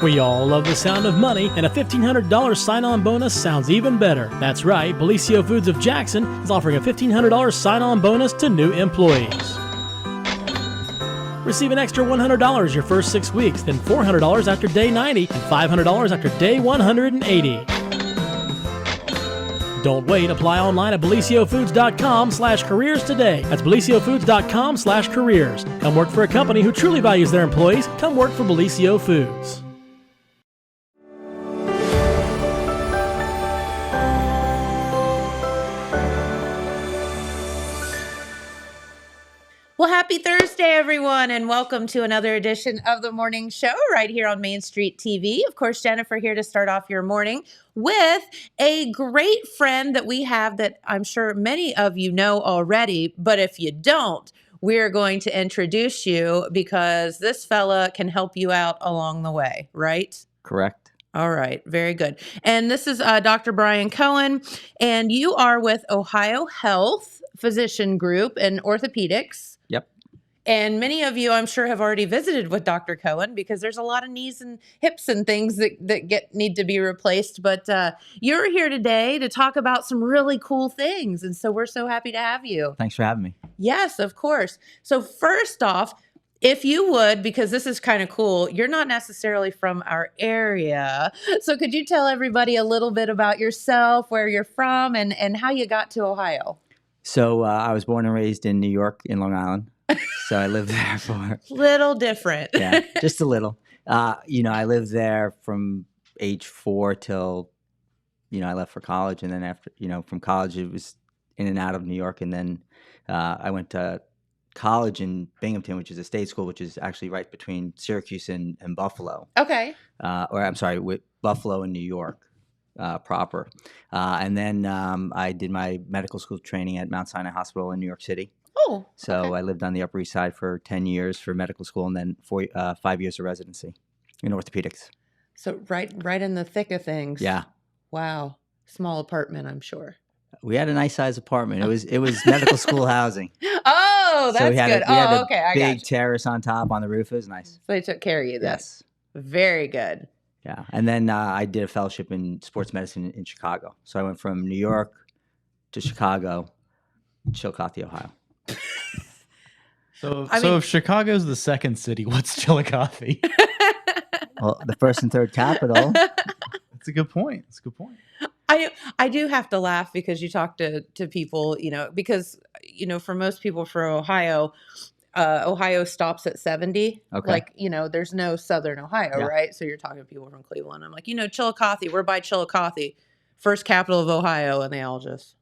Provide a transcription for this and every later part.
We all love the sound of money, and a $1,500 sign-on bonus sounds even better. That's right, Bellisio Foods of Jackson is offering a $1,500 sign-on bonus to new employees. Receive an extra $100 your first 6 weeks, then $400 after day 90, and $500 after day 180. Don't wait. Apply online at BellisioFoods.com/careers today. That's BellisioFoods.com/careers. Come work for a company who truly values their employees. Come work for Bellisio Foods. Well, happy Thursday, everyone, and welcome to another edition of the morning show right here on Main Street TV. Of course, Jennifer here to start off your morning with a great friend that we have that I'm sure many of you know already, but if you don't, we're going to introduce you because this fella can help you out along the way, right? Correct. All right. Very good. And this is Dr. Brian Cohen, and you are with Ohio Health Physician Group in orthopedics. Yep. And many of you, I'm sure, have already visited with Dr. Cohen because there's a lot of knees and hips and things that need to be replaced. But you're here today to talk about some really cool things. And so we're so happy to have you. Thanks for having me. Yes, of course. So first off, if you would, because this is kind of cool, you're not necessarily from our area. So could you tell everybody a little bit about yourself, where you're from, and how you got to Ohio? So I was born and raised in New York, in Long Island. So I lived there for... Little different. Yeah, just a little. I lived there from age 4 till, I left for college. And then after, from college, it was in and out of New York. And then I went to college in Binghamton, which is a state school, which is actually right between Syracuse and Buffalo. Okay. With Buffalo and New York. Proper. And then I did my medical school training at Mount Sinai Hospital in New York City. Oh, so okay. I lived on the Upper East Side for 10 years for medical school and then 5 years of residency in orthopedics. So right in the thick of things. Yeah. Wow. Small apartment, I'm sure. We had a nice size apartment. It was medical school housing. Oh, that's good. Okay. I got big you. terrace on top on the roof. It was nice. So they took care of you then. Yes. Very good. Yeah. And then I did a fellowship in sports medicine in Chicago. So I went from New York to Chicago, Chillicothe, Ohio. So if Chicago's the second city, what's Chillicothe? Well, the first and third capital. That's a good point. I do have to laugh because you talk to people, because, for most people from Ohio, Ohio stops at 70. Okay. Like, there's no Southern Ohio, Yeah. right? So you're talking to people from Cleveland. I'm like, Chillicothe, we're by Chillicothe, first capital of Ohio. And they all just.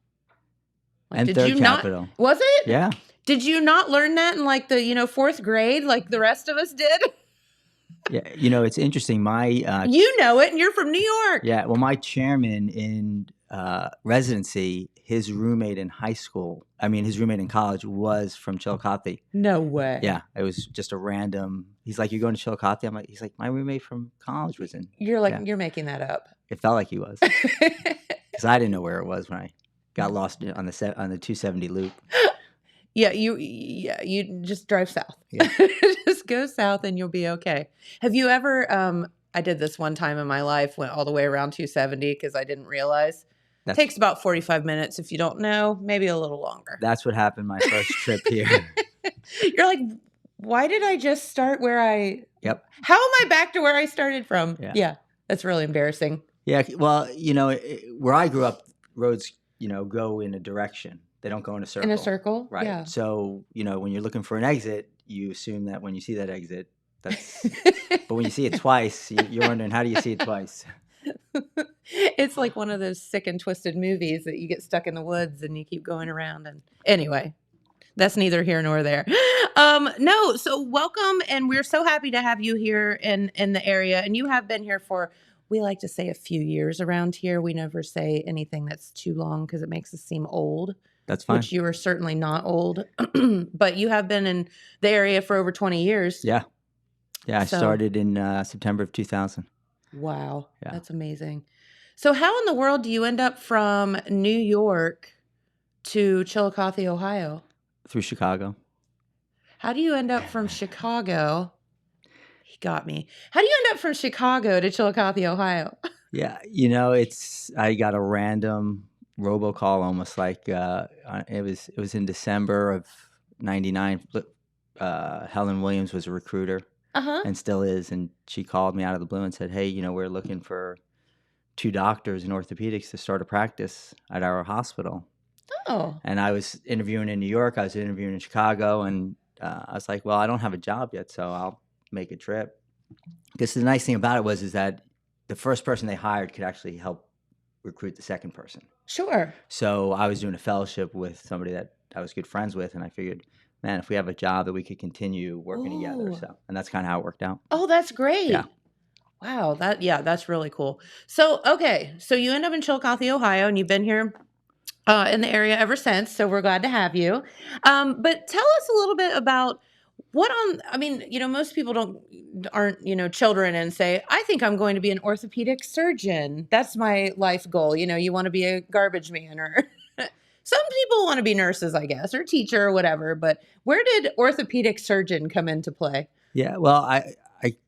Like, And third capital. Was it? Yeah. Did you not learn that in like the, fourth grade, like the rest of us did? Yeah. It's interesting. My, you know it, and you're from New York. yeah. Well, my chairman in residency, his roommate in college was from Chillicothe. No way. Yeah. It was just a random, he's like, you're going to Chillicothe? He's like, my roommate from college was in. You're like, Yeah. You're making that up. It felt like he was. Because I didn't know where it was when I got lost on the 270 loop. Yeah, you just drive south. Yeah. Just go south and you'll be okay. Have you ever, I did this one time in my life, went all the way around 270 because I didn't realize. It takes about 45 minutes. If you don't know, maybe a little longer. That's what happened my first trip here. You're like, why did I just start where I... Yep. How am I back to where I started from? Yeah. That's really embarrassing. Yeah. Well, where I grew up, roads, go in a direction. They don't go in a circle. In a circle? Right. Yeah. So, when you're looking for an exit, you assume that when you see that exit, that's... But when you see it twice, you're wondering, how do you see it twice? It's like one of those sick and twisted movies that you get stuck in the woods and you keep going around. And anyway, that's neither here nor there. No, so welcome. And we're so happy to have you here in the area. And you have been here for, we like to say, a few years around here. We never say anything that's too long because it makes us seem old. That's fine. Which you are certainly not old, but you have been in the area for over 20 years. Yeah. Yeah, I started in September of 2000. Wow. Yeah. That's amazing. So how in the world do you end up from New York to Chillicothe, Ohio? Through Chicago. How do you end up from Chicago He got me. How do you end up from Chicago to Chillicothe, Ohio? Yeah, I got a random robocall, almost like it was in December of '99. Helen Williams was a recruiter Uh-huh. and still is, and she called me out of the blue and said, "Hey, we're looking for 2 doctors in orthopedics to start a practice at our hospital." Oh, And I was interviewing in New York, I was interviewing in Chicago, and I was like, "Well, I don't have a job yet, so I'll make a trip." Because the nice thing about it is that the first person they hired could actually help recruit the second person. sure. So I was doing a fellowship with somebody that I was good friends with, and I figured, man, if we have a job that we could continue working together. Ooh. And that's kind of how it worked out. Oh, that's great. Yeah. Wow, that's really cool. So, okay, so you end up in Chillicothe, Ohio, and you've been here in the area ever since. So we're glad to have you. But tell us a little bit about I mean, most people aren't, children and say, I think I'm going to be an orthopedic surgeon. That's my life goal. You want to be a garbage man or some people want to be nurses, I guess, or teacher or whatever. But where did orthopedic surgeon come into play? Yeah, well, I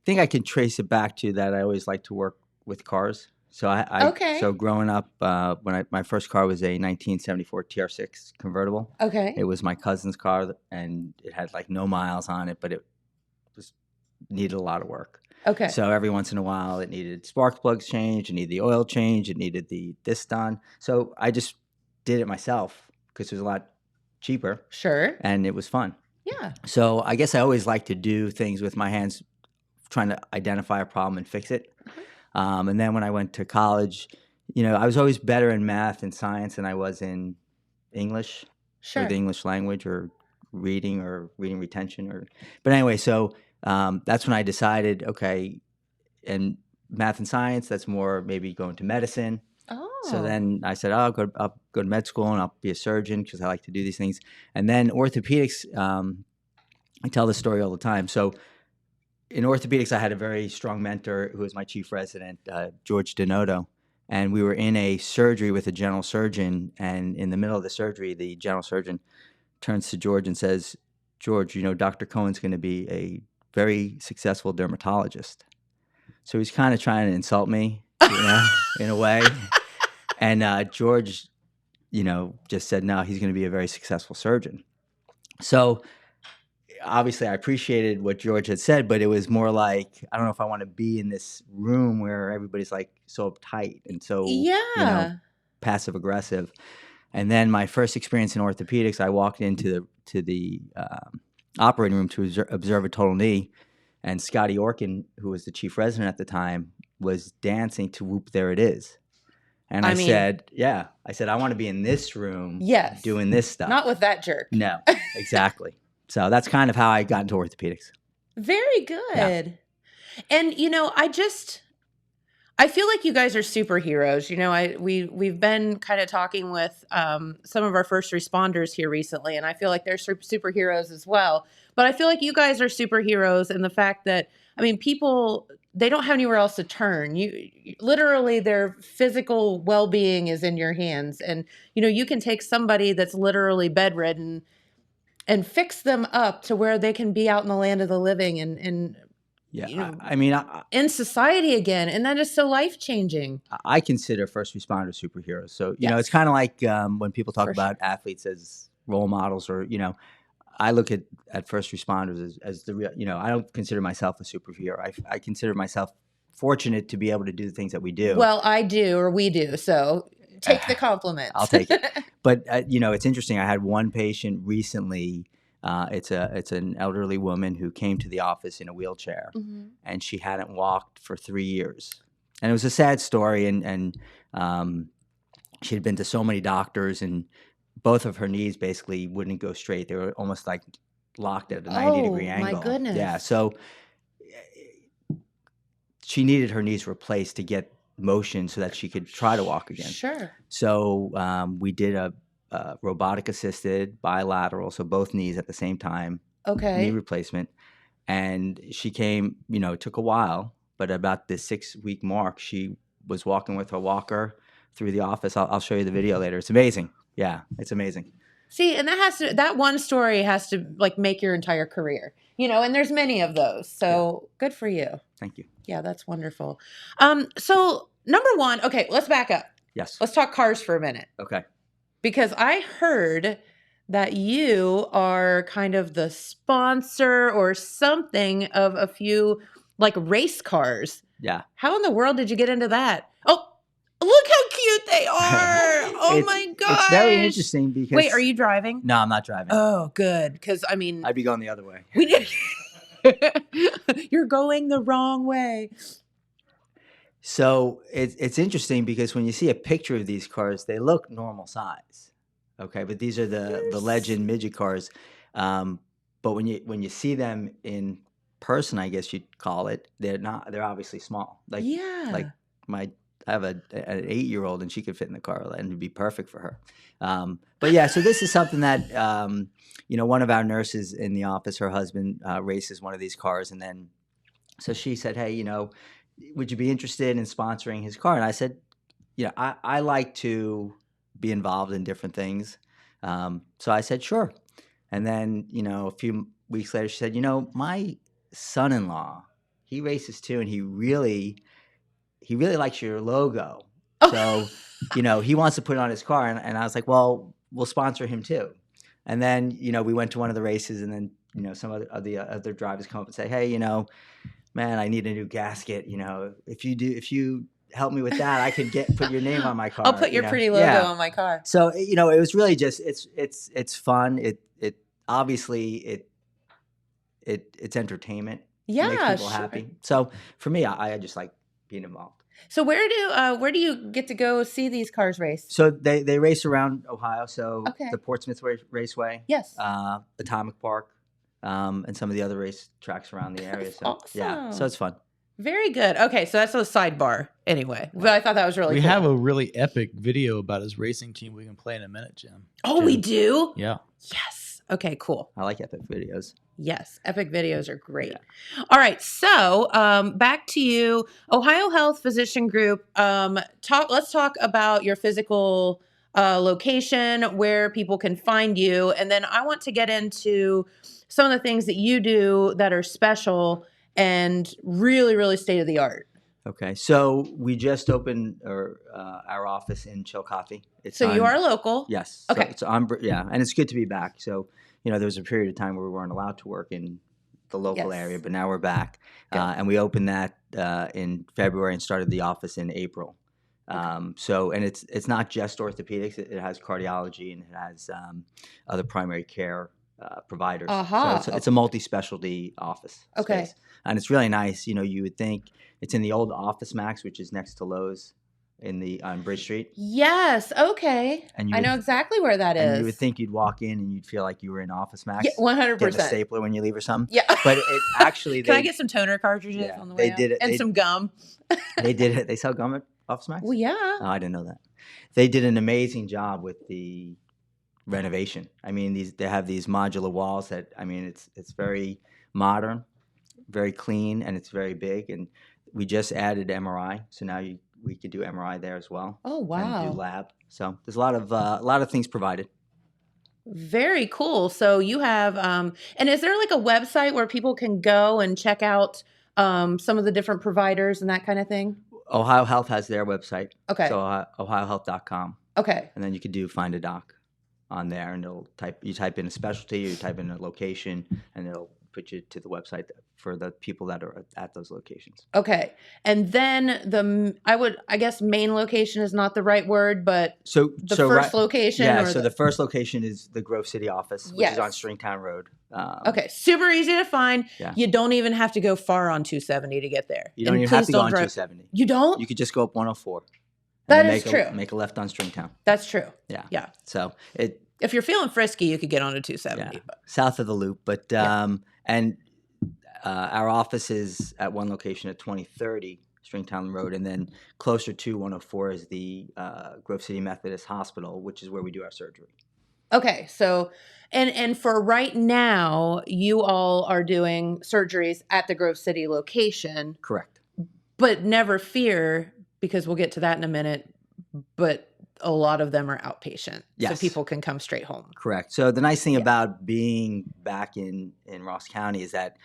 think I can trace it back to that. I always like to work with cars. So Okay. so growing up, my first car was a 1974 TR6 convertible. Okay. It was my cousin's car, and it had like no miles on it, but it was needed a lot of work. Okay. So every once in a while, it needed spark plugs changed, it needed the oil change, it needed this done. So I just did it myself because it was a lot cheaper Sure. and it was fun. Yeah. So I guess I always like to do things with my hands, trying to identify a problem and fix it. And then when I went to college, I was always better in math and science than I was in English Sure. or the English language or reading retention. But anyway, so that's when I decided, okay, in math and science, that's more maybe going to medicine. Oh. So then I said, I'll go to med school and I'll be a surgeon because I like to do these things. And then orthopedics, I tell this story all the time. So in orthopedics, I had a very strong mentor who was my chief resident, George Denoto. And we were in a surgery with a general surgeon. And in the middle of the surgery, the general surgeon turns to George and says, George, Dr. Cohen's going to be a very successful dermatologist. So he's kind of trying to insult me, in a way. And George, just said, no, he's going to be a very successful surgeon. So obviously I appreciated what George had said, but it was more like, I don't know if I want to be in this room where everybody's like so uptight and so passive aggressive. And then my first experience in orthopedics, I walked into the operating room to observe a total knee, and Scotty Orkin, who was the chief resident at the time, was dancing to Whoop There It Is. And I said, I want to be in this room doing this stuff. Not with that jerk. No, exactly. So that's kind of how I got into orthopedics. Very good. Yeah. And, I feel like you guys are superheroes. We've been kind of talking with some of our first responders here recently, and I feel like they're superheroes as well. But I feel like you guys are superheroes in the fact that, people, they don't have anywhere else to turn. You literally, their physical well-being is in your hands. And, you can take somebody that's literally bedridden and fix them up to where they can be out in the land of the living and in society again. And that is so life-changing. I consider first responders superheroes. So, it's kind of like when people talk about athletes as role models or, I look at first responders as the real, I don't consider myself a superhero. I consider myself fortunate to be able to do the things that we do. Well, I do, or we do. So take the compliment. I'll take it. But, it's interesting. I had one patient recently. It's an elderly woman who came to the office in a wheelchair, and she hadn't walked for 3 years. And it was a sad story. And she had been to so many doctors, and both of her knees basically wouldn't go straight. They were almost like locked at a 90-degree angle. My goodness. Yeah. So she needed her knees replaced to get motion so that she could try to walk again. Sure. So we did a robotic assisted bilateral, so both knees at the same time. Okay. Knee replacement. And she came, it took a while, but about the 6-week mark, she was walking with her walker through the office. I'll show you the video later. It's amazing. Yeah, it's amazing. See, and that one story has to like make your entire career, and there's many of those. So good for you. Thank you. Yeah, that's wonderful. So number one, okay, let's back up. Yes. Let's talk cars for a minute. Okay. Because I heard that you are kind of the sponsor or something of a few like race cars. Yeah. How in the world did you get into that? Oh, look how cute they are. Oh my gosh. It's very interesting because... Wait, are you driving? No, I'm not driving. Oh, good. Because, I mean... I'd be going the other way. You're going the wrong way. So it's interesting because when you see a picture of these cars, they look normal size. Okay, but these are the legend midget cars. But when you see them in person, I guess you'd call it, they're obviously small. Like I have an 8-year-old and she could fit in the car and it'd be perfect for her. But yeah, so this is something that one of our nurses in the office, her husband races one of these cars, and then so she said, hey, would you be interested in sponsoring his car? And I said, I like to be involved in different things. So I said, sure. And then, a few weeks later, she said, my son-in-law, he races too, and he really likes your logo. So, he wants to put it on his car. And I was like, well, we'll sponsor him too. And then, we went to one of the races, and then, some of the other drivers come up and say, hey, man, I need a new gasket. If you help me with that, I could put your name on my car. I'll put your pretty logo on my car. So, it was really just, it's fun. It obviously it's entertainment. Yeah. It makes people happy. So for me, I just like being involved. So where do you get to go see these cars race? So they race around Ohio. So the Portsmouth Raceway. Yes. Atomic Park. And some of the other race tracks around the area. So awesome. Yeah, so it's fun. Very good. Okay, so that's a sidebar anyway. But I thought that was really cool. We have a really epic video about his racing team we can play in a minute, Jim. Oh, we do? Yeah. Yes. Okay, cool. I like epic videos. Yes, epic videos are great. Yeah. All right, so back to you, Ohio Health Physician Group. Let's talk about your physical location, where people can find you, and then I want to get into some of the things that you do that are special and really, really state of the art. Okay, so we just opened our office in Chillicothe. So you are local? Yes. Okay. So and it's good to be back. So there was a period of time where we weren't allowed to work in the local area, but now we're back, and we opened that in February and started the office in April. So it's not just orthopedics; it has cardiology and it has other primary care providers. So it's a multi-specialty office space. And it's really nice. You would think it's in the old Office Max, which is next to Lowe's on Bridge Street. Yes. Okay. I know exactly where that is. And you would think you'd walk in and you'd feel like you were in Office Max. Yeah, 100%. Get a stapler when you leave or something. Yeah. But it actually... Can I get some toner cartridges on the way out? And some gum. They did it. They sell gum at Office Max? Well, yeah. Oh, I didn't know that. They did an amazing job with the renovation. I mean, they have these modular walls that, it's very modern, very clean, and it's very big. And we just added MRI, so now we could do MRI there as well. Oh, wow. And do lab. So there's a lot of things provided. Very cool. So you have, and is there like a website where people can go and check out some of the different providers and that kind of thing? Ohio Health has their website. Okay. So ohiohealth.com. Okay. And then you could do Find a Doc on there, and you type in a specialty, you type in a location, and it'll put you to the website for the people that are at those locations. Okay. And then I guess main location is not the right word, but the first location? Yeah, so the first location is the Grove City office, which is on Stringtown Road. Okay, super easy to find. Yeah. You don't even have to go far on 270 to get there. You don't even have to go on 270. You don't? You could just go up 104. That is true. Make a left on Stringtown. That's true. Yeah. Yeah. So if you're feeling frisky, you could get onto 270. Yeah, south of the loop. But and our office is at one location at 2030 Stringtown Road, and then closer to 104 is the Grove City Methodist Hospital, which is where we do our surgery. Okay, so and for right now, you all are doing surgeries at the Grove City location. Correct. But never fear, because we'll get to that in a minute, but a lot of them are outpatient. So Yes. people can come straight home. Correct. So the nice thing about being back in Ross County is that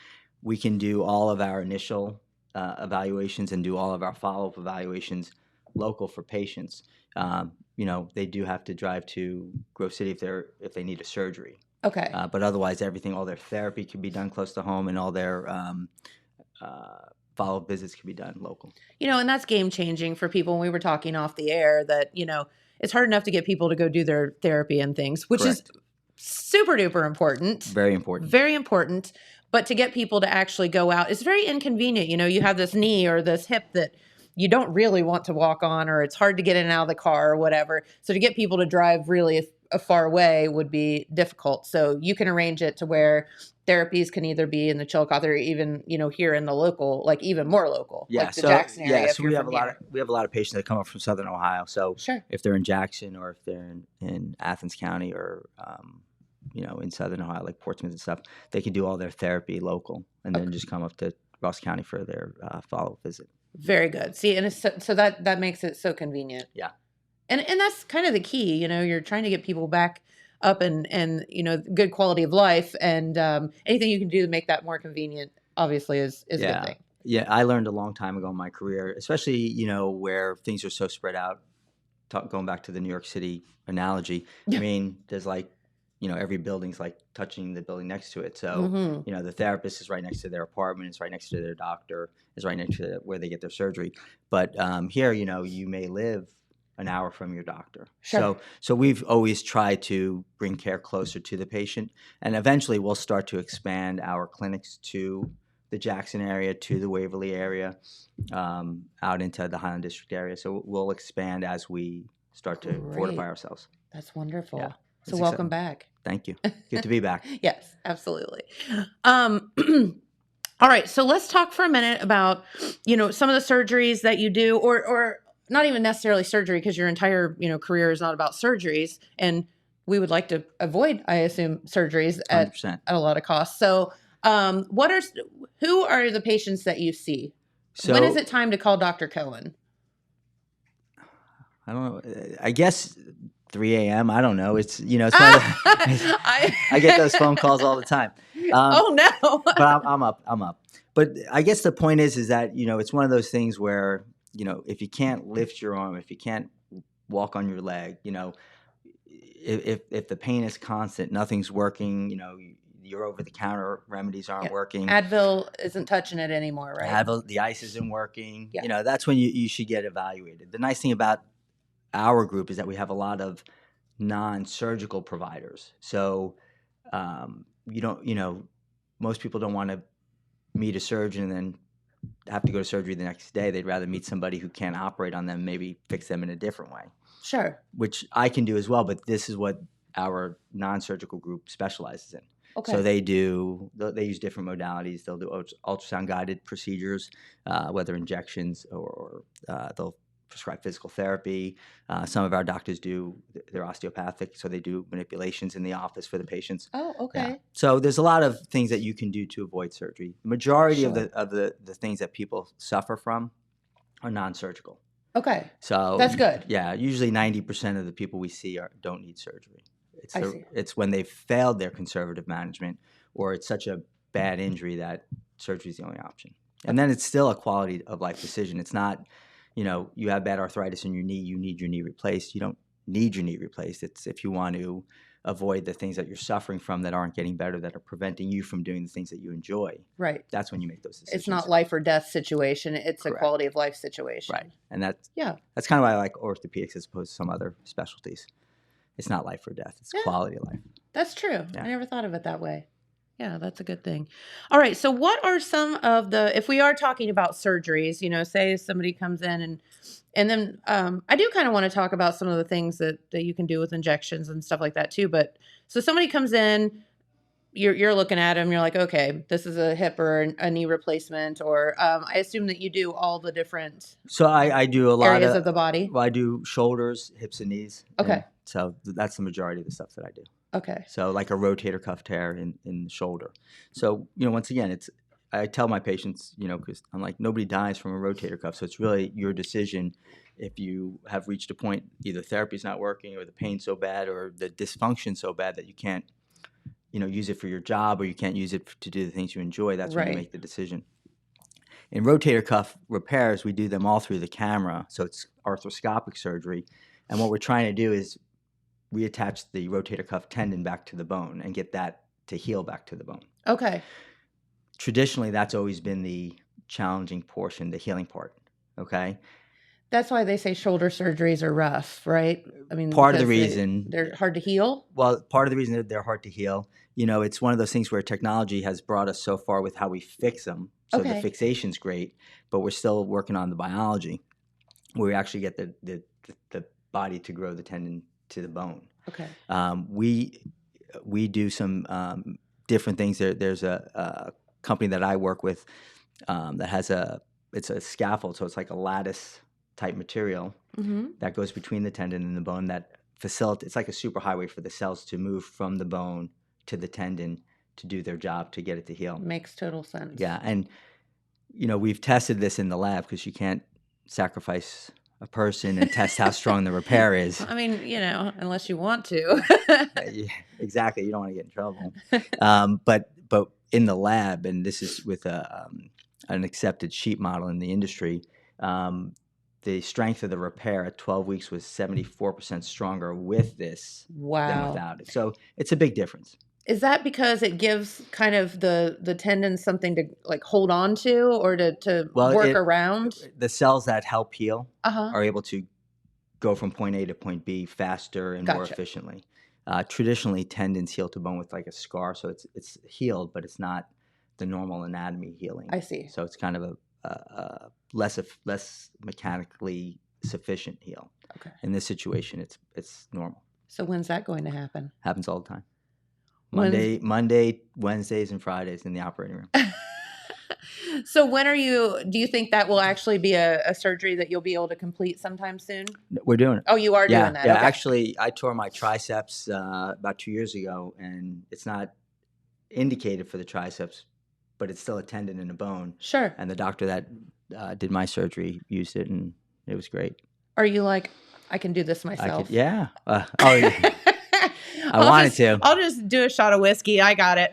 we can do all of our initial evaluations and do all of our follow-up evaluations local for patients. They do have to drive to Grove City if they need a surgery. Okay. But otherwise, all their therapy can be done close to home, and all their follow-up visits can be done local. And that's game changing for people. When we were talking off the air that, it's hard enough to get people to go do their therapy and things, which Correct. is super duper important. Very important. Very important. But to get people to actually go out, it's very inconvenient. You have this knee or this hip that you don't really want to walk on, or it's hard to get in and out of the car or whatever. So to get people to drive really a far way would be difficult. So you can arrange it to where therapies can either be in the Chillicothe or even, here in the local, like even more local, Yeah, like the Jackson area. Yeah, if so you're we have from a lot here. of patients that come up from Southern Ohio. So Sure. if they're in Jackson or if they're in Athens County or in Southern Ohio, like Portsmouth and stuff, they can do all their therapy local and then just come up to Ross County for their follow-up visit. Very good. See, and it's so that makes it so convenient. Yeah. And that's kind of the key, you're trying to get people back up and good quality of life, and anything you can do to make that more convenient obviously is a good thing. Yeah, I learned a long time ago in my career, especially, where things are so spread out, going back to the New York City analogy. Yeah. I mean, there's every building's like touching the building next to it. So, Mm-hmm. the therapist is right next to their apartment, it's right next to their doctor, is right next to where they get their surgery. But here, you may live an hour from your doctor. Sure. So we've always tried to bring care closer to the patient, and eventually we'll start to expand our clinics to the Jackson area, to the Waverly area, out into the Highland District area. So we'll expand as we start to fortify Great. ourselves. That's wonderful. Yeah, So it's welcome exciting. back. Thank you. Good to be back. Yes, absolutely. All right, so let's talk for a minute about, some of the surgeries that you do, or not even necessarily surgery, because your entire, career is not about surgeries, and we would like to avoid, I assume, surgeries at 100%. a lot of cost. So, who are the patients that you see? So When is it time to call Dr. Cohen? I don't know. I guess 3 a.m. I don't know. It's it's not. I get those phone calls all the time. Oh no! But I'm up. But I guess the point is that it's one of those things where if you can't lift your arm, if you can't walk on your leg, if the pain is constant, nothing's working, your over-the-counter remedies aren't working. Advil isn't touching it anymore, right? Advil, the ice isn't working. Yeah. That's when you should get evaluated. The nice thing about our group is that we have a lot of non-surgical providers. So most people don't want to meet a surgeon and then have to go to surgery the next day. They'd rather meet somebody who can operate on them, maybe fix them in a different way. Sure. Which I can do as well, but this is what our non-surgical group specializes in. Okay. So they use different modalities. They'll do ultrasound guided procedures, whether injections or they'll prescribe physical therapy. Some of our doctors they're osteopathic, so they do manipulations in the office for the patients. Oh, okay. Yeah. So there's a lot of things that you can do to avoid surgery. The majority Sure. of the things that people suffer from are non-surgical. Okay. So That's good. Yeah, usually 90% of the people we see don't need surgery. I see. It's when they've failed their conservative management, or it's such a bad injury that surgery is the only option. And then it's still a quality of life decision. It's not, you have bad arthritis in your knee, you need your knee replaced. You don't need your knee replaced. It's if you want to avoid the things that you're suffering from that aren't getting better, that are preventing you from doing the things that you enjoy. Right. That's when you make those decisions. It's not life or death situation. It's Correct. a quality of life situation. Right. And that's kind of why I like orthopedics as opposed to some other specialties. It's not life or death. It's quality of life. That's true. Yeah. I never thought of it that way. Yeah, that's a good thing. All right. So what are some of if we are talking about surgeries, say somebody comes in and then I do kind of want to talk about some of the things that you can do with injections and stuff like that too. But so somebody comes in, you're looking at them, you're like, okay, this is a hip or a knee replacement, or I assume that you do all the different So I do a lot areas of the body. Well, I do shoulders, hips, and knees. Okay. And so that's the majority of the stuff that I do. Okay. So like a rotator cuff tear in the shoulder. So once again, I tell my patients, because I'm like, nobody dies from a rotator cuff, so it's really your decision. If you have reached a point, either therapy's not working, or the pain's so bad, or the dysfunction's so bad that you can't, use it for your job, or you can't use it to do the things you enjoy. That's when you Right. make the decision. In rotator cuff repairs, we do them all through the camera, so it's arthroscopic surgery. And what we're trying to do is reattach the rotator cuff tendon back to the bone and get that to heal back to the bone. Okay. Traditionally, that's always been the challenging portion, the healing part. Okay. That's why they say shoulder surgeries are rough, right? I mean, Part of the because reason they're hard to heal. Well, part of the reason that they're hard to heal, it's one of those things where technology has brought us so far with how we fix them. So Okay. the fixation's great, but we're still working on the biology, where we actually get the body to grow the tendon to the bone. Okay. We do some different things. There's a company that I work with that has it's a scaffold, so it's like a lattice type material Mm-hmm. that goes between the tendon and the bone that facilitates. It's like a superhighway for the cells to move from the bone to the tendon to do their job, to get it to heal. Makes total sense. Yeah, and we've tested this in the lab, because you can't sacrifice a person and test how strong the repair is. I mean, unless you want to. Yeah, exactly. You don't want to get in trouble. But in the lab, and this is with an accepted sheet model in the industry, the strength of the repair at 12 weeks was 74% stronger with this than Wow. without it. So it's a big difference. Is that because it gives kind of the tendon something to like hold on to, or to work around? The cells that help heal Uh-huh. are able to go from point A to point B faster and more Gotcha. efficiently. Traditionally, tendons heal to bone with like a scar, so it's healed, but it's not the normal anatomy healing. I see. So it's kind of a less mechanically sufficient heal. Okay. In this situation, it's normal. So when's that going to happen? Happens all the time. When's- Monday, Wednesdays, and Fridays in the operating room. So do you think that will actually be a surgery that you'll be able to complete sometime soon? We're doing it. Oh, you are doing that? Yeah. Okay. Actually, I tore my triceps about 2 years ago, and it's not indicated for the triceps, but it's still a tendon and a bone. Sure. And the doctor that did my surgery used it, and it was great. Are you like, I can do this myself? Yeah. Yeah. I wanted to. I'll just do a shot of whiskey. I got it.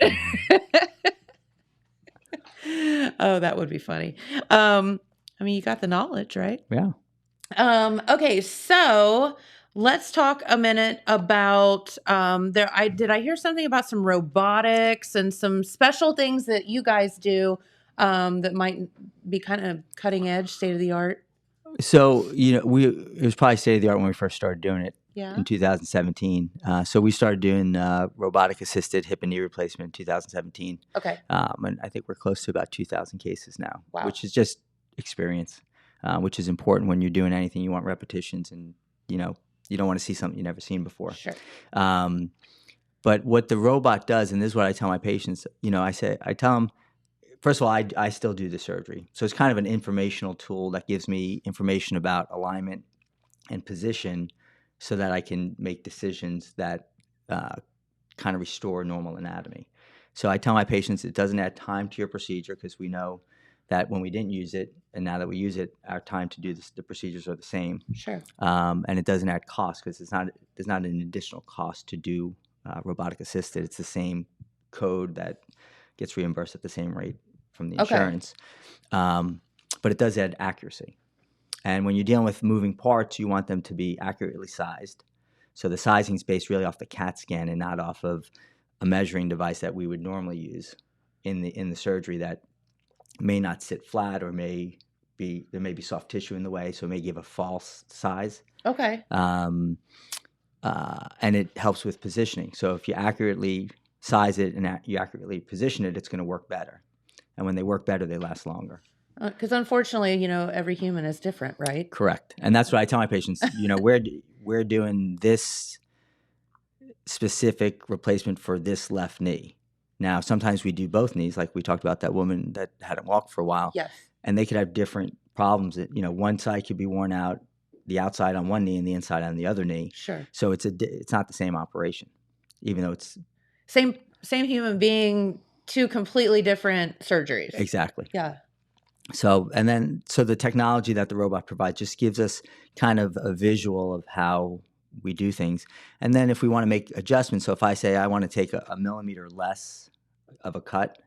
Oh, that would be funny. I mean, you got the knowledge, right? Yeah. Okay, so let's talk a minute about did I hear something about some robotics and some special things that you guys do that might be kind of cutting edge, state of the art? So, it was probably state of the art when we first started doing it. Yeah. In 2017. So we started doing robotic assisted hip and knee replacement in 2017. Okay. And I think we're close to about 2,000 cases now, Wow. which is just experience, which is important when you're doing anything. You want repetitions, and, you don't want to see something you've never seen before. Sure. But what the robot does, and this is what I tell my patients, I tell them, first of all, I still do the surgery. So it's kind of an informational tool that gives me information about alignment and position, so that I can make decisions that kind of restore normal anatomy. So I tell my patients it doesn't add time to your procedure, because we know that when we didn't use it, and now that we use it, our time to do the procedures are the same. Sure. And it doesn't add cost, because there's not an additional cost to do robotic assisted. It's the same code that gets reimbursed at the same rate from the Okay. insurance. But it does add accuracy. And when you're dealing with moving parts, you want them to be accurately sized. So the sizing is based really off the CAT scan and not off of a measuring device that we would normally use in the surgery that may not sit flat, or there may be soft tissue in the way, so it may give a false size. Okay. And it helps with positioning. So if you accurately size it and you accurately position it, it's going to work better. And when they work better, they last longer. Because unfortunately, every human is different, right? Correct. And that's what I tell my patients, we're doing this specific replacement for this left knee. Now, sometimes we do both knees, like we talked about that woman that hadn't walked for a while. Yes. And they could have different problems. That, one side could be worn out, the outside on one knee and the inside on the other knee. Sure. So it's not the same operation, even though it's Same human being, two completely different surgeries. Exactly. Yeah. So the technology that the robot provides just gives us kind of a visual of how we do things. And then if we want to make adjustments, so if I say I want to take a millimeter less of a cut,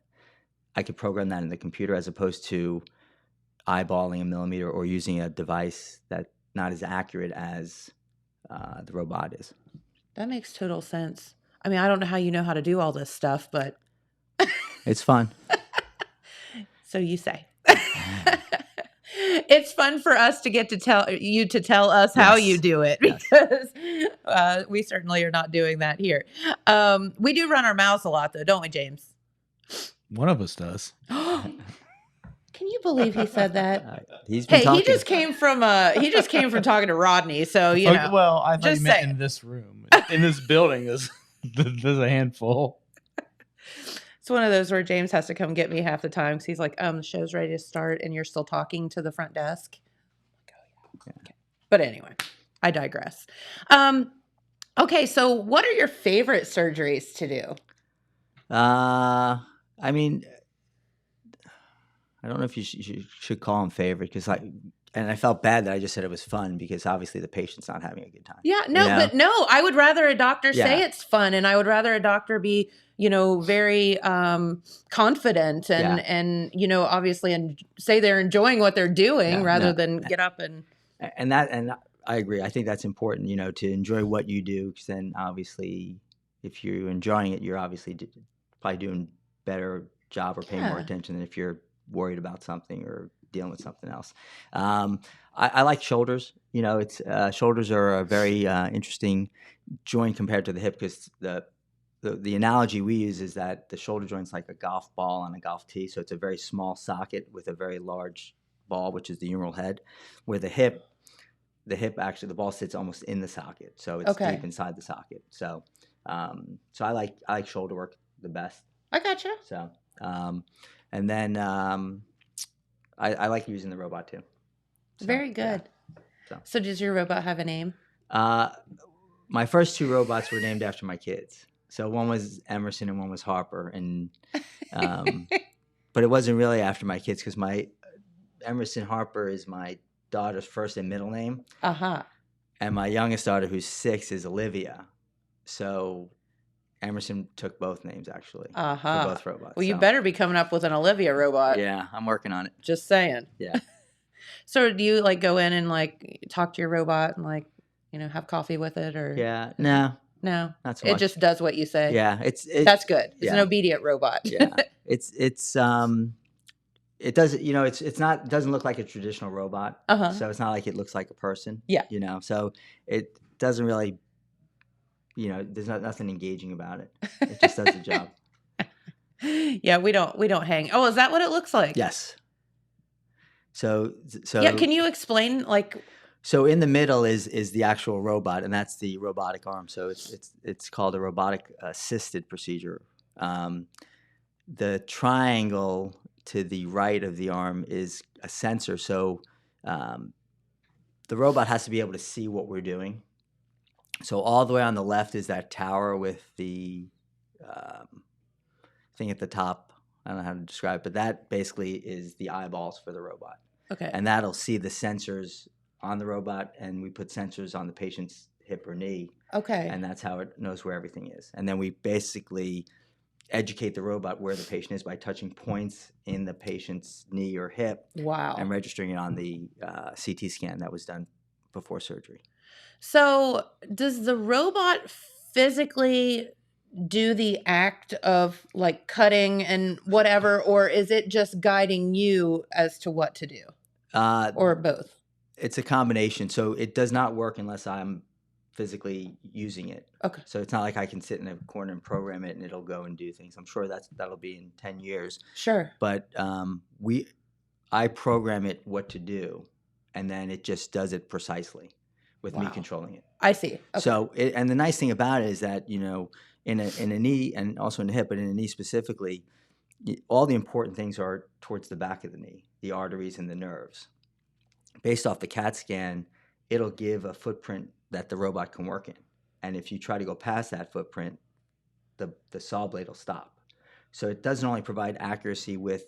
I could program that in the computer as opposed to eyeballing a millimeter or using a device that's not as accurate as the robot is. That makes total sense. I mean, I don't know how you know how to do all this stuff, but It's fun. so you say. It's fun for us to get to tell us how Yes. you do it, because we certainly are not doing that here. We do run our mouths a lot, though, don't we, James? One of us does. Can you believe he said that? He's been Hey, talking. he just came from talking to Rodney, so you know. Okay, well, I thought just you meant saying. in this room. In this building, there's a handful. It's one of those where James has to come get me half the time because he's like, the show's ready to start and you're still talking to the front desk. I'm like, oh, yeah. Okay. But anyway, I digress. Okay, so what are your favorite surgeries to do? I mean, I don't know if you should call them favorite because I felt bad that I just said it was fun because obviously the patient's not having a good time. Yeah, no, but no, I would rather a doctor say Yeah. it's fun, and I would rather a doctor be, very confident and obviously and say they're enjoying what they're doing rather than get up and I agree. I think that's important, to enjoy what you do because then obviously if you're enjoying it, you're obviously probably doing better job or paying more attention than if you're worried about something or dealing with something else. I like shoulders. It's shoulders are a very interesting joint compared to the hip because the analogy we use is that the shoulder joint's like a golf ball on a golf tee, so it's a very small socket with a very large ball, which is the humeral head, where the hip actually the ball sits almost in the socket, so it's deep inside the socket. So I like shoulder work the best. I gotcha. So and then I like using the robot too. So, very good. Yeah. So does your robot have a name? My first two robots were named after my kids. So one was Emerson and one was Harper, and but it wasn't really after my kids because my Emerson Harper is my daughter's first and middle name. And my youngest daughter, who's 6, is Olivia. So Emerson took both names actually for both robots. Well, you better be coming up with an Olivia robot. Yeah, I'm working on it. Just saying. Yeah. So do you go in and talk to your robot and have coffee with it or? Yeah. No, not so much. It just does what you say. Yeah, that's good. It's an obedient robot. Yeah, it does. It's not doesn't look like a traditional robot. So it's not like it looks like a person. Yeah. So it doesn't really. There's nothing engaging about it. It just does the job. Yeah, we don't hang. Oh, is that what it looks like? Yes. So yeah. Can you explain So in the middle is the actual robot, and that's the robotic arm. So it's called a robotic assisted procedure. The triangle to the right of the arm is a sensor. So the robot has to be able to see what we're doing. So all the way on the left is that tower with the thing at the top. I don't know how to describe it, but that basically is the eyeballs for the robot. Okay. And that'll see the sensors on the robot, and we put sensors on the patient's hip or knee. Okay. And that's how it knows where everything is. And then we basically educate the robot where the patient is by touching points in the patient's knee or hip. Wow. And registering it on the CT scan that was done before surgery. So does the robot physically do the act of cutting and whatever, or is it just guiding you as to what to do? Or both? It's a combination. So it does not work unless I'm physically using it. Okay. So it's not like I can sit in a corner and program it and it'll go and do things. I'm sure that'll be in 10 years. Sure. But I program it what to do, and then it just does it precisely with me controlling it. I see. Okay. So and the nice thing about it is that in a knee and also in the hip, but in a knee specifically, all the important things are towards the back of the knee, the arteries and the nerves. Based off the CAT scan, it'll give a footprint that the robot can work in. And if you try to go past that footprint, the saw blade will stop. So it doesn't only provide accuracy with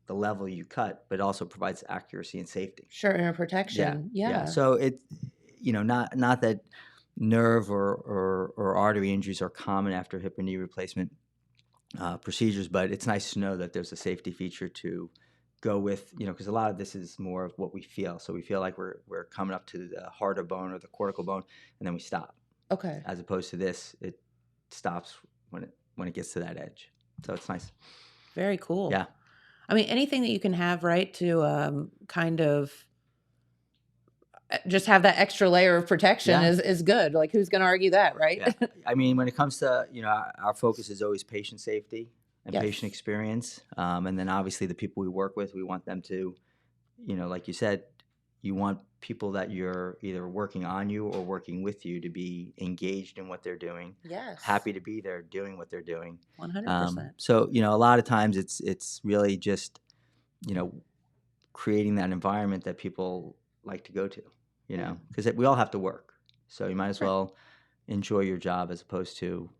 the level you cut, but it also provides accuracy and safety. Sure, and protection. Yeah. So it, not that nerve or artery injuries are common after hip or knee replacement procedures, but it's nice to know that there's a safety feature to go with, because a lot of this is more of what we feel. So we feel like we're coming up to the harder bone or the cortical bone, and then we stop. Okay. As opposed to this, it stops when it gets to that edge. So it's nice. Very cool. Yeah. I mean, anything that you can have, right, to kind of just have that extra layer of protection is good. Like, who's going to argue that, right? Yeah. I mean, when it comes to, our focus is always patient safety and Yes. patient experience. And then obviously the people we work with, we want them to, like you said, you want people that you're either working on you or working with you to be engaged in what they're doing. Yes. Happy to be there doing what they're doing. 100%. So, a lot of times it's really just, creating that environment that people like to go to, because we all have to work. So you might as well enjoy your job as opposed to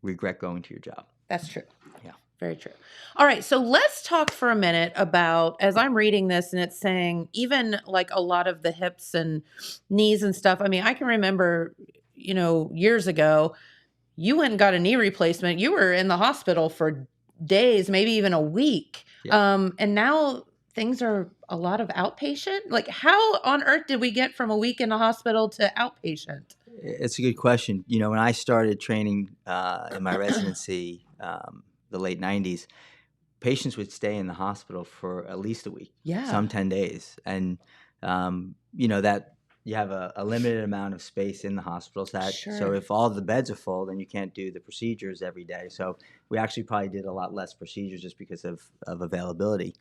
regret going to your job. That's true. Yeah. Very true. All right. So let's talk for a minute about, as I'm reading this and it's saying even like a lot of the hips and knees and stuff. I mean, I can remember, years ago, you went and got a knee replacement. You were in the hospital for days, maybe even a week. Yeah. And now things are a lot of outpatient. Like, how on earth did we get from a week in the hospital to outpatient? It's a good question. When I started training in my residency, the late 90s, patients would stay in the hospital for at least a week, some 10 days. And, that you have a limited amount of space in the hospitals. So if all the beds are full, then you can't do the procedures every day. So we actually probably did a lot less procedures just because of availability.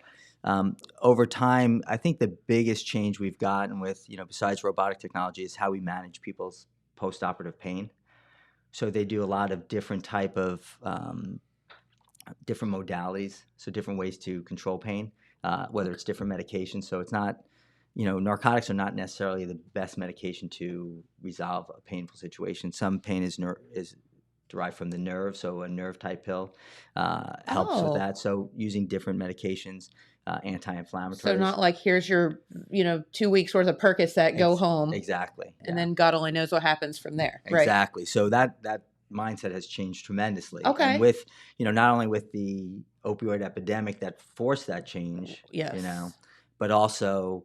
Over time, I think the biggest change we've gotten with, besides robotic technology, is how we manage people's postoperative pain. So they do a lot of different type of different modalities, so different ways to control pain, whether it's different medications. So it's not, narcotics are not necessarily the best medication to resolve a painful situation. Some pain is derived from the nerve, so a nerve type pill helps with that. So using different medications, anti-inflammatories. So not like, here's your, 2 weeks worth of Percocet, go home. Exactly. And then God only knows what happens from there. Exactly. So that mindset has changed tremendously. Okay. And with, not only with the opioid epidemic that forced that change, but also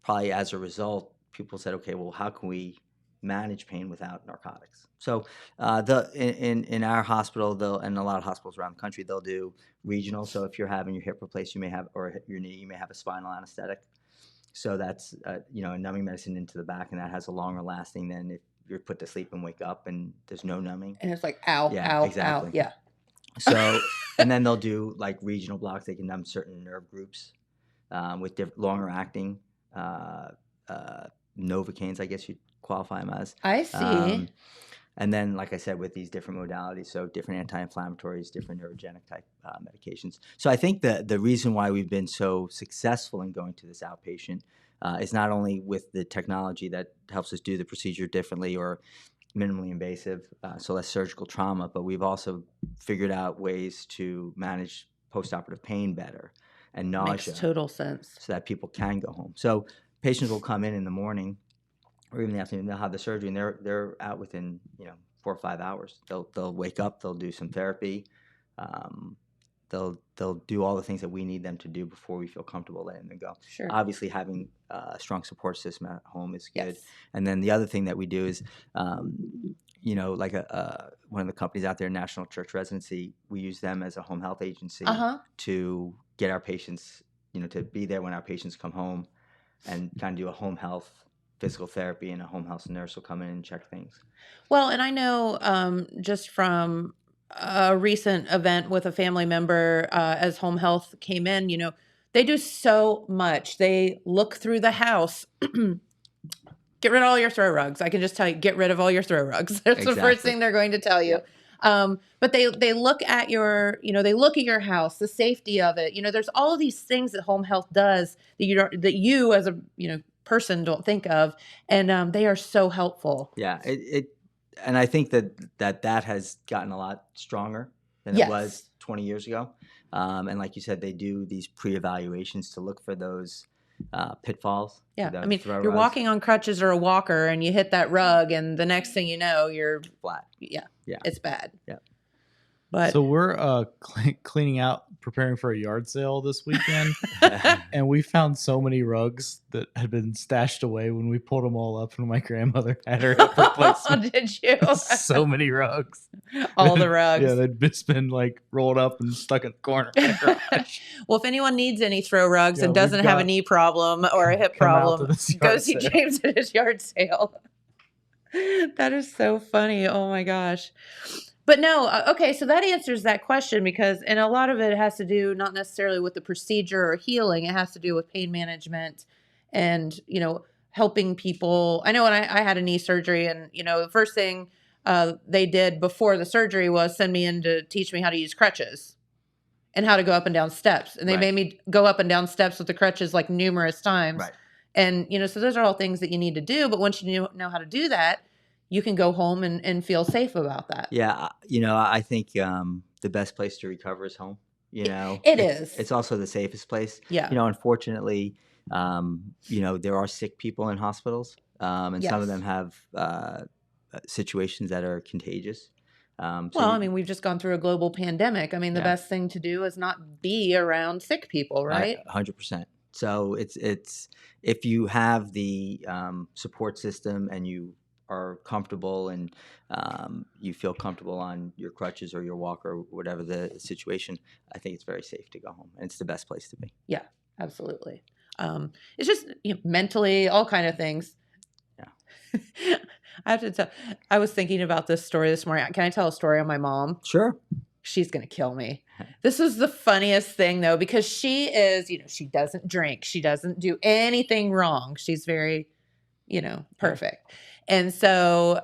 probably as a result, people said, okay, well, how can we manage pain without narcotics? So in our hospital, and a lot of hospitals around the country, they'll do regional. So if you're having your hip replaced, you may have, or your knee, you may have a spinal anesthetic. So that's a numbing medicine into the back, and that has a longer lasting than if you're put to sleep and wake up and there's no numbing. And it's like, ow, ow, exactly. ow. Yeah. So, and then they'll do like regional blocks. They can numb certain nerve groups with longer acting Novocaines, I guess you'd qualify them as. I see. And then, like I said, with these different modalities, so different anti-inflammatories, different neurogenic type medications. So I think the reason why we've been so successful in going to this outpatient is not only with the technology that helps us do the procedure differently or minimally invasive, so less surgical trauma, but we've also figured out ways to manage postoperative pain better and nausea. Makes total sense. So that people can go home. So patients will come in the morning or even in the afternoon. They'll have the surgery and they're out within 4 or 5 hours. They'll wake up. They'll do some therapy. They'll do all the things that we need them to do before we feel comfortable letting them go. Sure. Obviously, having a strong support system at home is good. Yes. And then the other thing that we do is, like one of the companies out there, National Church Residency, we use them as a home health agency to get our patients, to be there when our patients come home and kind of do a home health physical therapy, and a home health nurse will come in and check things. Well, and I know just from a recent event with a family member as home health came in, they do so much. They look through the house. Get rid of all your throw rugs. I can just tell you, get rid of all your throw rugs. That's the first thing they're going to tell you. But they look at your, they look at your house, the safety of it. There's all of these things that home health does that you as a, person don't think of. And they are so helpful. Yeah. And I think that has gotten a lot stronger than it was 20 years ago. And like you said, they do these pre-evaluations to look for those pitfalls. Yeah. those I mean, throw you're rugs. walking on crutches or a walker and you hit that rug, and the next thing you know, you're flat. Yeah. Yeah. It's bad. Yeah. But So we're cleaning out, preparing for a yard sale this weekend, and we found so many rugs that had been stashed away when we pulled them all up when my grandmother had her hip replacement. Did you? So many rugs. All the rugs. Yeah, they'd just been like rolled up and stuck in the corner of the garage. Well, if anyone needs any throw rugs Yeah, and doesn't we've have a got- knee problem or a hip come out problem, to this go yard see sale. James at his yard sale. That is so funny. Oh my gosh. But no, okay, so that answers that question, because, and a lot of it has to do not necessarily with the procedure or healing, it has to do with pain management and, helping people. I know when I had a knee surgery, and, the first thing they did before the surgery was send me in to teach me how to use crutches and how to go up and down steps. And they Right. made me go up and down steps with the crutches like numerous times. Right. And, so those are all things that you need to do. But once you know how to do that, you can go home and feel safe about that. Yeah, I think the best place to recover is home. It is. It's also the safest place. Yeah. Unfortunately, there are sick people in hospitals, and some of Yes. them have situations that are contagious. Well, I mean, we've just gone through a global pandemic. I mean, the Yeah. best thing to do is not be around sick people, right? 100%. So it's if you have the support system and you are comfortable and you feel comfortable on your crutches or your walker, or whatever the situation, I think it's very safe to go home, and it's the best place to be. Yeah, absolutely. It's just mentally, all kind of things. Yeah. I have to tell. I was thinking about this story this morning. Can I tell a story on my mom? Sure. She's going to kill me. This is the funniest thing, though, because she is, she doesn't drink. She doesn't do anything wrong. She's very, perfect. And so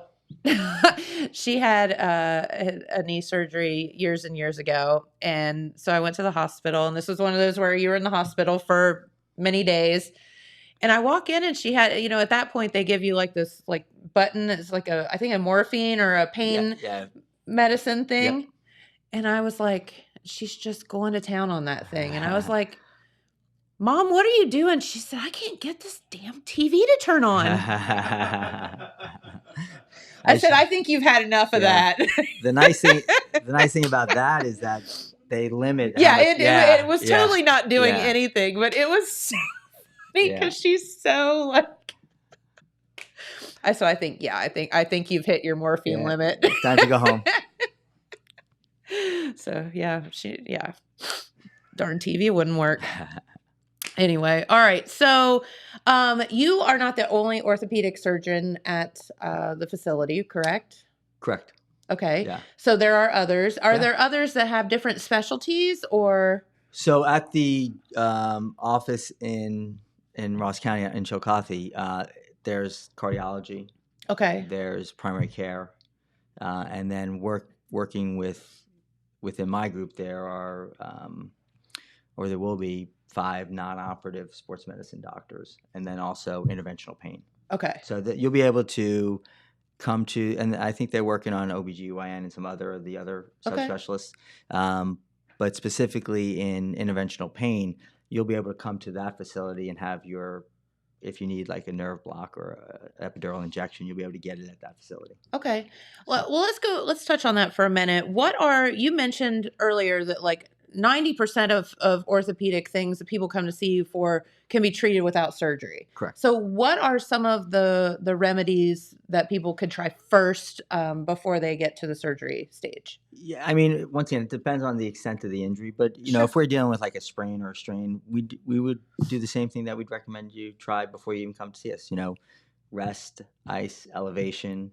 she had a knee surgery years and years ago. And so I went to the hospital, and this was one of those where you were in the hospital for many days. And I walk in, and she had, at that point, they give you like this button. It's like I think a morphine or a pain medicine thing. Yep. And I was like, she's just going to town on that thing. And I was like, Mom, what are you doing? She said, I can't get this damn TV to turn on. I said, I think you've had enough of that. The nice thing about that is that they limit. It was totally not doing Yeah. anything, but it was so funny because she's so So I think you've hit your morphine limit. Time to go home. So darn TV wouldn't work. Anyway, all right. So you are not the only orthopedic surgeon at the facility, correct? Correct. Okay. Yeah. So there are others. Are Yeah. there others that have different specialties, or? So at the office in Ross County in Chillicothe, there's cardiology. Okay. There's primary care, and then working within my group, there are or there will be 5 non-operative sports medicine doctors, and then also interventional pain. Okay. So that you'll be able to come to, and I think they're working on OBGYN and some other Okay. subspecialists. But specifically in interventional pain, you'll be able to come to that facility and have if you need like a nerve block or an epidural injection, you'll be able to get it at that facility. Okay. Well, let's touch on that for a minute. You mentioned earlier that 90% of orthopedic things that people come to see you for can be treated without surgery. Correct. So what are some of the remedies that people could try first before they get to the surgery stage? Yeah, I mean, once again, it depends on the extent of the injury. But Sure. if we're dealing with like a sprain or a strain, we would do the same thing that we'd recommend you try before you even come to see us. Rest, ice, elevation,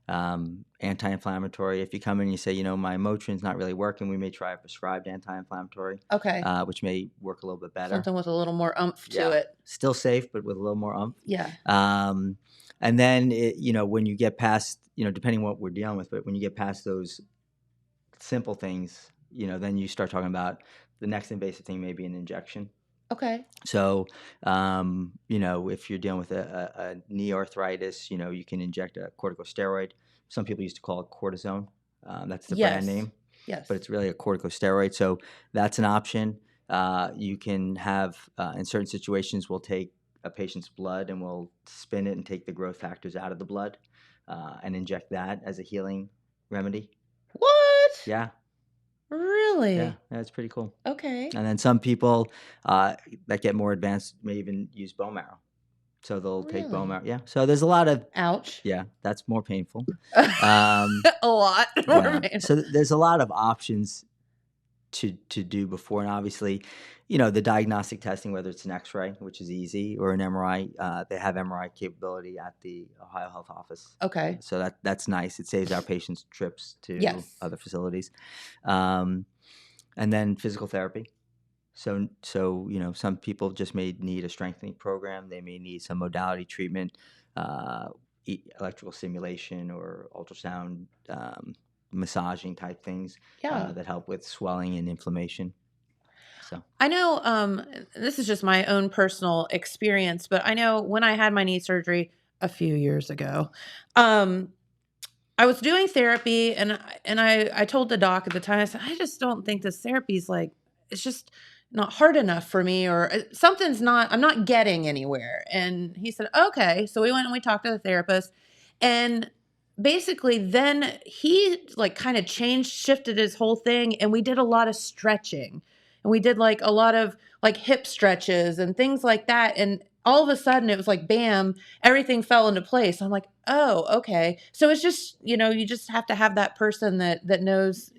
anti-inflammatory. If you come in and you say, my Motrin's not really working, we may try a prescribed anti-inflammatory, Okay. which may work a little bit better. Something with a little more oomph to Yeah. it. Still safe, but with a little more oomph. Yeah. And then, when you get past, depending what we're dealing with, but when you get past those simple things, then you start talking about the next invasive thing, maybe an injection. Okay. So, if you're dealing with a knee arthritis, you can inject a corticosteroid. Some people used to call it cortisone. That's the Yes. brand name. Yes. but it's really a corticosteroid. So that's an option. You can have, in certain situations, we'll take a patient's blood and we'll spin it and take the growth factors out of the blood and inject that as a healing remedy. What? Yeah, Really? that's pretty cool. Okay. And then some people that get more advanced may even use bone marrow. So they'll take bone Really? marrow. Yeah. So there's a lot of, Ouch. yeah, that's more painful. A lot more Yeah. painful. So there's a lot of options to do before, and obviously, the diagnostic testing, whether it's an X-ray, which is easy, or an MRI. They have MRI capability at the Ohio Health Office. Okay. So that's nice. It saves our patients trips to Yes. other facilities. And then physical therapy. So some people just may need a strengthening program. They may need some modality treatment, electrical stimulation or ultrasound, massaging type things Yeah. that help with swelling and inflammation. So I know this is just my own personal experience, but I know when I had my knee surgery a few years ago, I was doing therapy and I told the doc at the time, I said, I just don't think this therapy is it's just not hard enough for me, or I'm not getting anywhere. And he said, okay. So we went and we talked to the therapist, and basically then he kind of shifted his whole thing. And we did a lot of stretching, and we did a lot of hip stretches and things like that. And all of a sudden it was bam, everything fell into place. I'm like, oh, okay. So it's just, you just have to have that person that knows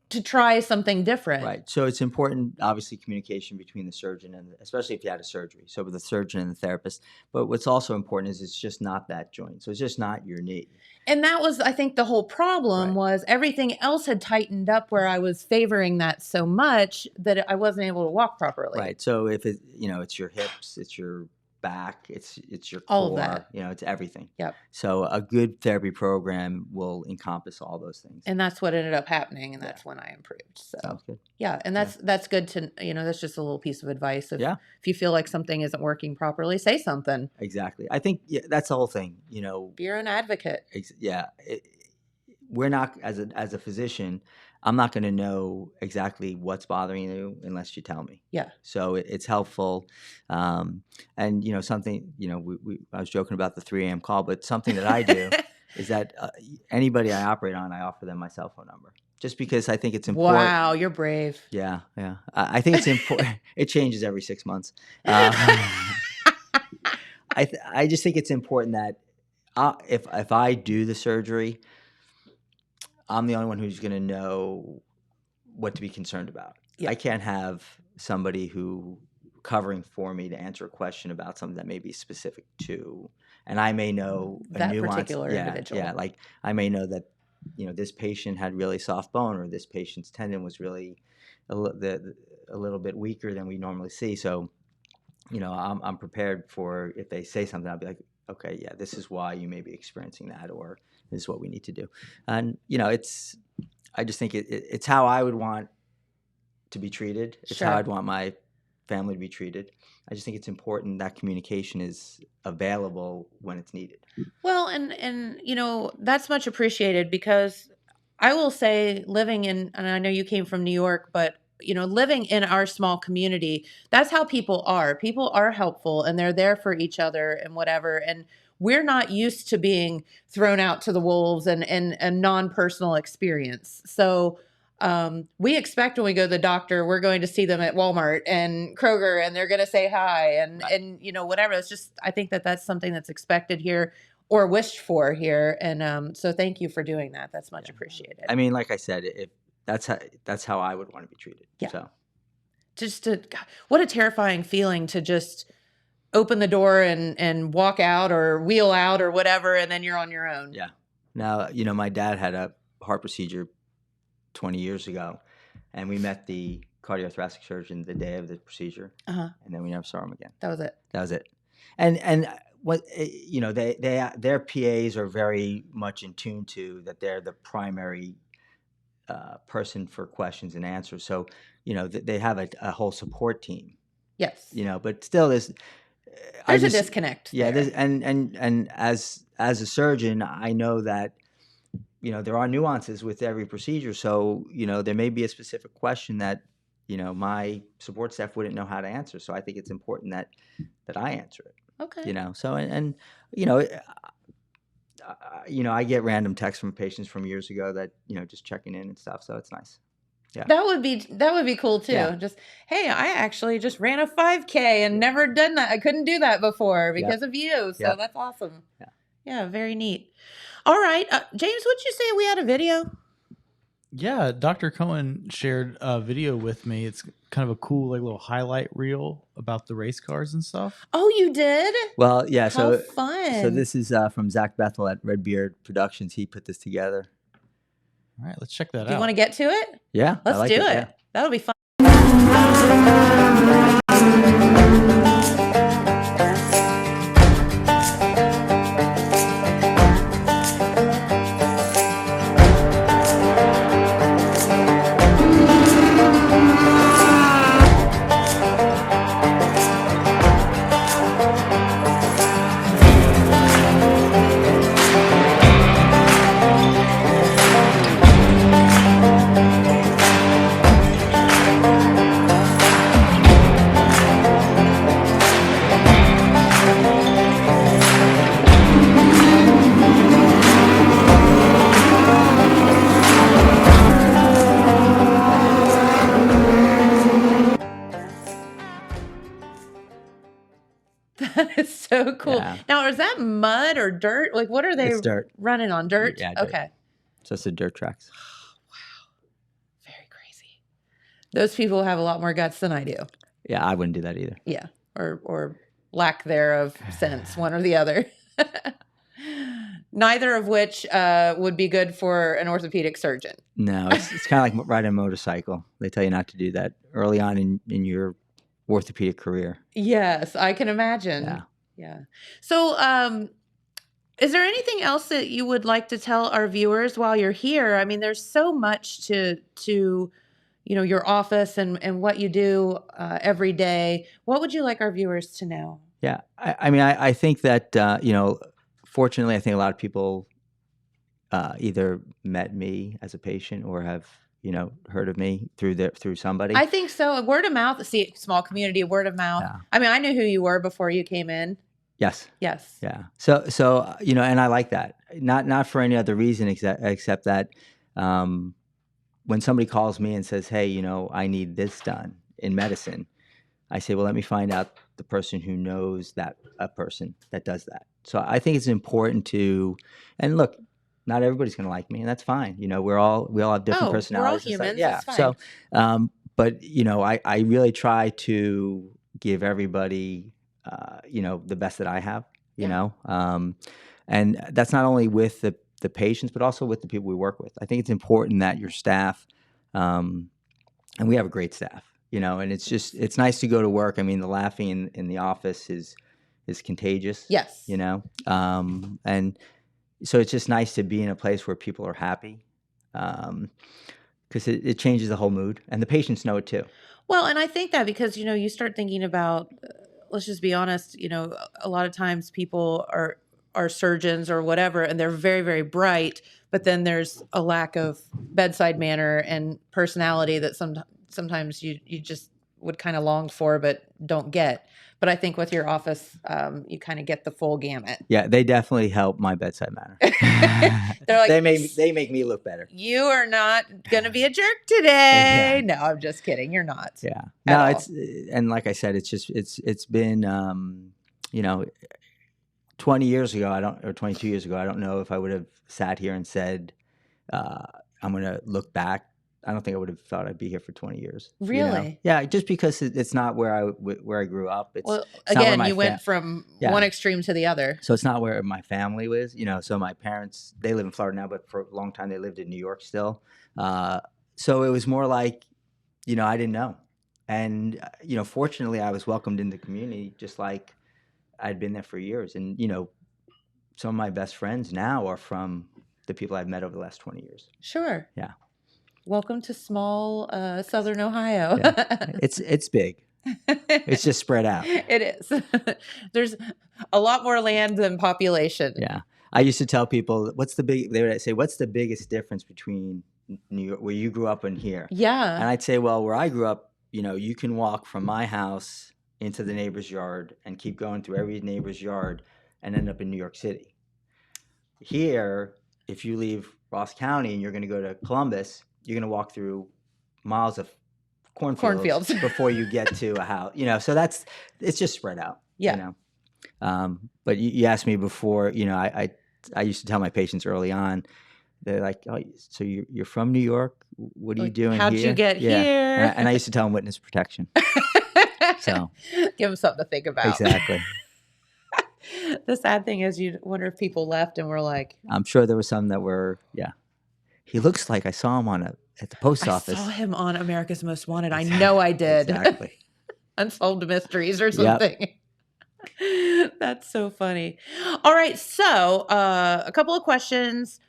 to try something different. right. So it's important, obviously, communication between the surgeon and, especially if you had a surgery, so with the surgeon and the therapist. But what's also important is it's just not that joint. So it's just not your knee. And that was, I think, the whole problem was everything else had tightened up where I was favoring that so much that I wasn't able to walk properly. Right. So if it's your hips, it's your back, it's your core, all of that. It's everything. Yep. So a good therapy program will encompass all those things. And that's what ended up happening, and that's when I improved. So Sounds good. yeah, and that's good to, that's just a little piece of advice. If you feel like something isn't working properly, say something. Exactly. I think that's the whole thing. Be your own advocate. We're not, as a physician, I'm not going to know exactly what's bothering you unless you tell me. Yeah. So it's helpful. And, something, I was joking about the 3 a.m. call, but something that I do is that anybody I operate on, I offer them my cell phone number. Just because I think it's important. Wow, you're brave. Yeah. I think it's important. It changes every 6 months. I just think it's important that if I do the surgery, I'm the only one who's going to know what to be concerned about. Yeah. I can't have somebody who covering for me to answer a question about something that may be specific to, and I may know that a nuance. Particular individual. Yeah, like I may know that this patient had really soft bone, or this patient's tendon was really a little bit weaker than we normally see. So, I'm prepared for, if they say something, I'll be like, okay, yeah, this is why you may be experiencing that, or this is what we need to do. And, I just think it's how I would want to be treated. It's how I'd want my family to be treated. I just think it's important that communication is available when it's needed. Well, and that's much appreciated, because I will say, and I know you came from New York, but living in our small community, that's how people are. People are helpful, and they're there for each other and whatever. And we're not used to being thrown out to the wolves and a non-personal experience. So we expect when we go to the doctor, we're going to see them at Walmart and Kroger, and they're going to say hi and whatever. It's just, I think that's something that's expected here or wished for here. And so thank you for doing that. That's much appreciated. I mean, like I said, that's how I would want to be treated. Yeah. So what a terrifying feeling to just open the door and walk out or wheel out or whatever, and then you're on your own. Yeah. Now, my dad had a heart procedure 20 years ago, and we met the cardiothoracic surgeon the day of the procedure, and then we never saw him again. That was it. And what their PAs are very much in tune to that. They're the primary person for questions and answers. So they have a whole support team. Yes. But still there's a disconnect. Yeah. And as a surgeon, I know that there are nuances with every procedure. So, there may be a specific question that, my support staff wouldn't know how to answer. So I think it's important that I answer it. Okay. So, and I get random texts from patients from years ago that, just checking in and stuff. So it's nice. Yeah. That would be cool too. Yeah. Just, hey, I actually just ran a 5K and never done that. I couldn't do that before because of you. So that's awesome. Yeah. Yeah, very neat. All right, James, would you say we had a video? Yeah, Dr. Cohen shared a video with me. It's kind of a cool, like, little highlight reel about the race cars and stuff. Oh, you did? Well, yeah. How So fun. So this is from Zach Bethel at Redbeard Productions. He put this together. All right, let's check that out. Do you want to get to it? Yeah. Let's I like do it. Yeah. That'll be fun. That is so cool. Yeah. Now, is that mud or dirt? Like, what are they It's dirt. running on? Dirt? Yeah, dirt. Okay. So it's the dirt tracks. Very crazy. Those people have a lot more guts than I do. Yeah, I wouldn't do that either. Yeah. Or lack thereof sense, one or the other. Neither of which would be good for an orthopedic surgeon. No, it's kind of like riding a motorcycle. They tell you not to do that early on in your orthopedic career. Yes, I can imagine. Yeah. So, is there anything else that you would like to tell our viewers while you're here? I mean, there's so much to your office and what you do every day. What would you like our viewers to know? Yeah, I think that fortunately, I think a lot of people either met me as a patient or have heard of me through somebody. I think so. Word of mouth. See, small community, word of mouth. Yeah. I mean, I knew who you were before you came in. Yes. Yes. Yeah. So and I like that. Not for any other reason except that when somebody calls me and says, "Hey, I need this done in medicine," I say, "Well, let me find out the person who knows a person that does that." So I think it's important and look, not everybody's going to like me, and that's fine. We all have different personalities. We're all humans. Yeah. It's fine. So, but I really try to give everybody, the best that I have. And that's not only with the patients, but also with the people we work with. I think it's important that your staff, and we have a great staff. And it's nice to go to work. I mean, the laughing in the office is contagious. Yes. And so it's just nice to be in a place where people are happy, because it changes the whole mood, and the patients know it too. Well, and I think that because, you start thinking about, let's just be honest, a lot of times people are surgeons or whatever, and they're very, very bright, but then there's a lack of bedside manner and personality that sometimes you just would kind of long for, but don't get. But I think with your office, you kind of get the full gamut. Yeah, they definitely help my bedside manner. They're like, they make me look better. You are not going to be a jerk today. Yeah. No, I'm just kidding. You're not. Yeah. No, and like I said, it's been 20 years ago, or 22 years ago, I don't know if I would have sat here and said, I'm going to look back. I don't think I would have thought I'd be here for 20 years. Really? Yeah, just because it's not where I grew up. Well, again, you went from one extreme to the other. So it's not where my family was. So my parents, they live in Florida now, but for a long time they lived in New York still. So it was more like, I didn't know. And, fortunately I was welcomed in the community just like I'd been there for years. And, some of my best friends now are from the people I've met over the last 20 years. Sure. Yeah. Welcome to small Southern Ohio. Yeah. It's big. It's just spread out. It is. There's a lot more land than population. Yeah. I used to tell people, they would say, what's the biggest difference between New York, where you grew up, and here? Yeah. And I'd say, well, where I grew up, you can walk from my house into the neighbor's yard and keep going through every neighbor's yard and end up in New York City. Here, if you leave Ross County and you're going to go to Columbus, you're going to walk through miles of cornfields before you get to a house. So it's just spread out. Yeah. But you asked me before. I used to tell my patients early on. They're like, "Oh, so you're from New York? What are you doing How'd here?" you get here? And I used to tell them witness protection. So give them something to think about. Exactly. The sad thing is, you wonder if people left and were like, I'm sure there were some that were, he looks like I saw him at the post office. I saw him on America's Most Wanted. I know I did. Exactly. Unsolved Mysteries or something. Yep. That's so funny. All right. So a couple of questions.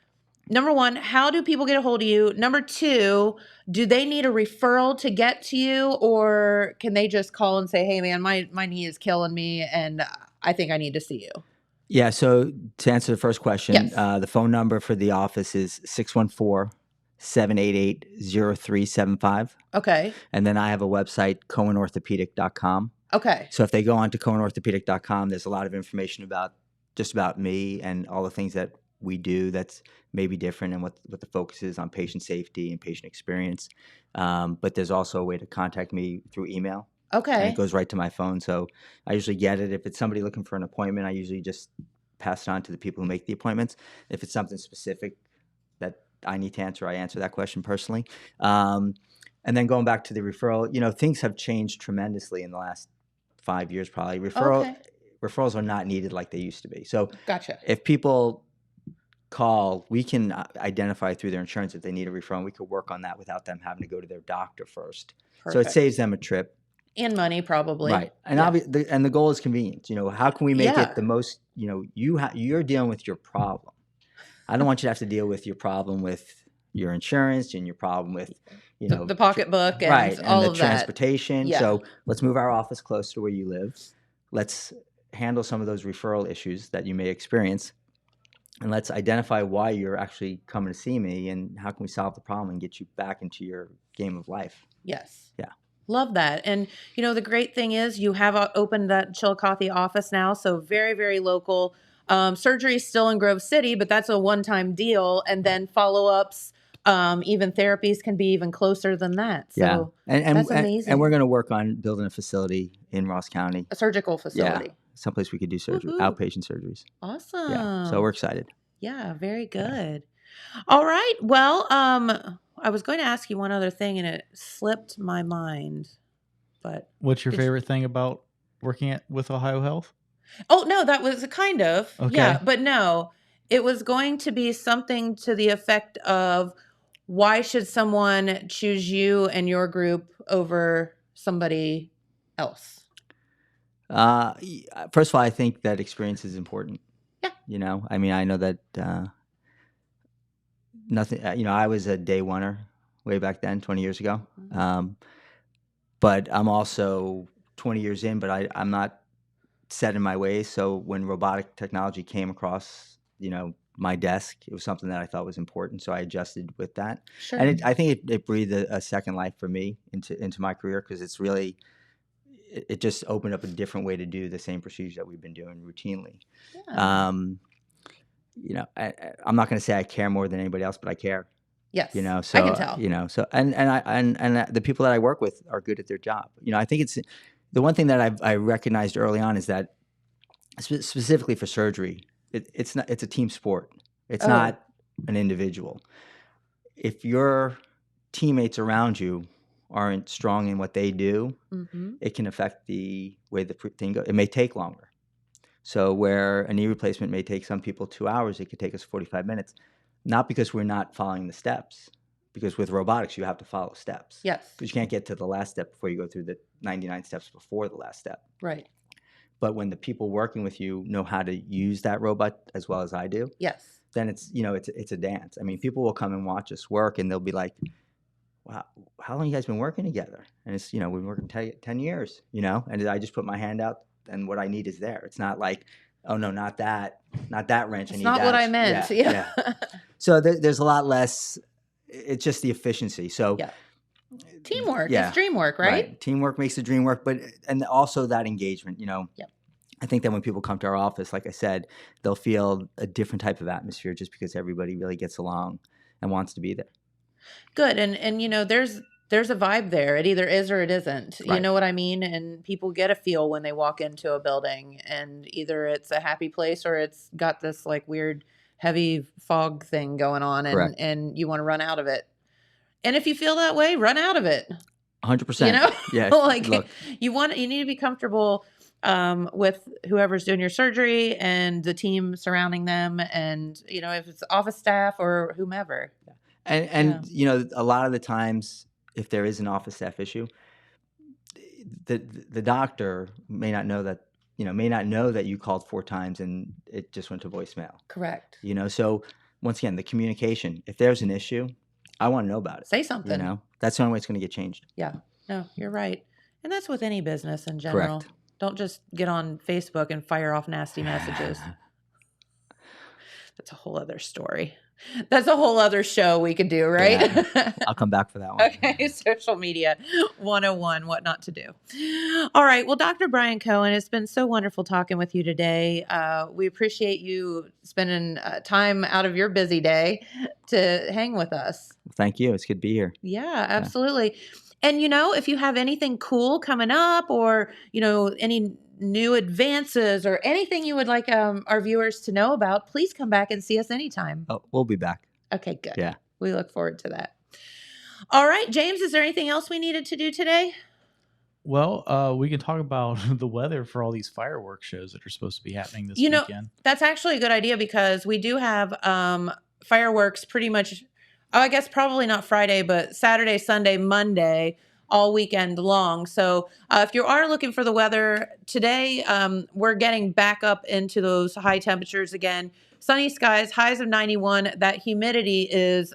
Number one, how do people get a hold of you? Number two, do they need a referral to get to you, or can they just call and say, hey, man, my knee is killing me and I think I need to see you? Yeah. So to answer the first question, yes. The phone number for the office is 614-788-0375. Okay. And then I have a website, cohenorthopedic.com. Okay. So if they go on to cohenorthopedic.com, there's a lot of information about me and all the things that we do that's maybe different, and what the focus is on patient safety and patient experience. But there's also a way to contact me through email. Okay. And it goes right to my phone. So I usually get it. If it's somebody looking for an appointment, I usually just pass it on to the people who make the appointments. If it's something specific that I need to answer, I answer that question personally. And then going back to the referral, things have changed tremendously in the last 5 years, probably. Referrals are not needed like they used to be. So gotcha. If people call, we can identify through their insurance if they need a referral, and we could work on that without them having to go to their doctor first. Perfect. So it saves them a trip. And money, probably. Right. And and the goal is convenience. How can we make it the most, you're dealing with your problem. I don't want you to have to deal with your problem with your insurance and your problem with, the pocketbook and all of the transportation. Yeah. So let's move our office close to where you live. Let's handle some of those referral issues that you may experience. And let's identify why you're actually coming to see me, and how can we solve the problem and get you back into your game of life. Yes. Yeah. Love that. And, the great thing is you have opened that Chillicothe office now. So very, very local. Surgery is still in Grove City, but that's a one-time deal. And then follow-ups, even therapies can be even closer than that. So and that's amazing. And we're going to work on building a facility in Ross County. A surgical facility. Yeah. Someplace we could do surgery, outpatient surgeries. Awesome. Yeah. So we're excited. Yeah, very good. Yeah. All right. Well, I was going to ask you one other thing and it slipped my mind. But what's your favorite thing about working with Ohio Health? Oh, no, that was kind of. Okay. Yeah, but no. It was going to be something to the effect of, why should someone choose you and your group over somebody else? First of all, I think that experience is important. Yeah. I mean, I know that nothing, I was a day oneer way back then, 20 years ago. Mm-hmm. But I'm also 20 years in, but I'm not set in my ways. So when robotic technology came across, my desk, it was something that I thought was important. So I adjusted with that. Sure. And I think it breathed a second life for me into my career, because it's really, it just opened up a different way to do the same procedure that we've been doing routinely. Yeah. I'm not going to say I care more than anybody else, but I care. Yes. So I can tell. So and the people that I work with are good at their job. I think it's the one thing that I recognized early on is that specifically for surgery, it's a team sport. It's not an individual. If your teammates around you aren't strong in what they do, mm-hmm. it can affect the way the thing goes. It may take longer. So where a knee replacement may take some people 2 hours, it could take us 45 minutes. Not because we're not following the steps, because with robotics, you have to follow steps. Yes. Because you can't get to the last step before you go through the 99 steps before the last step. Right. But when the people working with you know how to use that robot as well as I do, yes, then it's a dance. I mean, people will come and watch us work, and they'll be like, wow, how long you guys been working together? And it's, we've been working 10 years, and I just put my hand out and what I need is there. It's not like oh no, not that wrench. I It's need not that. what I meant. Yeah. So there's a lot less. It's just the efficiency. So Yeah. Teamwork. Yeah. It's dream work, right? Teamwork makes the dream work, and also that engagement. Yep. I think that when people come to our office, like I said, they'll feel a different type of atmosphere just because everybody really gets along and wants to be there. Good. And there's a vibe there. It either is or it isn't. You Right. know what I mean? And people get a feel when they walk into a building, and either it's a happy place or it's got this like weird heavy fog thing going on, Correct. and you want to run out of it. And if you feel that way, run out of it. 100%. You know? Yeah. Like Look, you need to be comfortable with whoever's doing your surgery and the team surrounding them, and if it's office staff or whomever. and a lot of the times, if there is an office staff issue, the doctor may not know that you called 4 times and it just went to voicemail. Correct. So once again, the communication. If there's an issue, I want to know about it. Say something. That's the only way it's going to get changed. Yeah. No, you're right. And that's with any business in general. Correct. Don't just get on Facebook and fire off nasty messages. That's a whole other story. That's a whole other show we could do, right? Yeah. I'll come back for that one. Okay, social media 101, what not to do. All right, well, Dr. Brian Cohen, it's been so wonderful talking with you today. We appreciate you spending time out of your busy day to hang with us. Thank you. It's good to be here. Yeah, absolutely. And, if you have anything cool coming up or, any new advances or anything you would like our viewers to know about, please come back and see us anytime. Oh, we'll be back. Okay, good. Yeah. We look forward to that. All right, James, is there anything else we needed to do today? Well, we can talk about the weather for all these fireworks shows that are supposed to be happening this weekend. That's actually a good idea because we do have fireworks pretty much, I guess probably not Friday, but Saturday, Sunday, Monday, all weekend long. So if you are looking for the weather today, we're getting back up into those high temperatures again. Sunny skies, highs of 91. That humidity is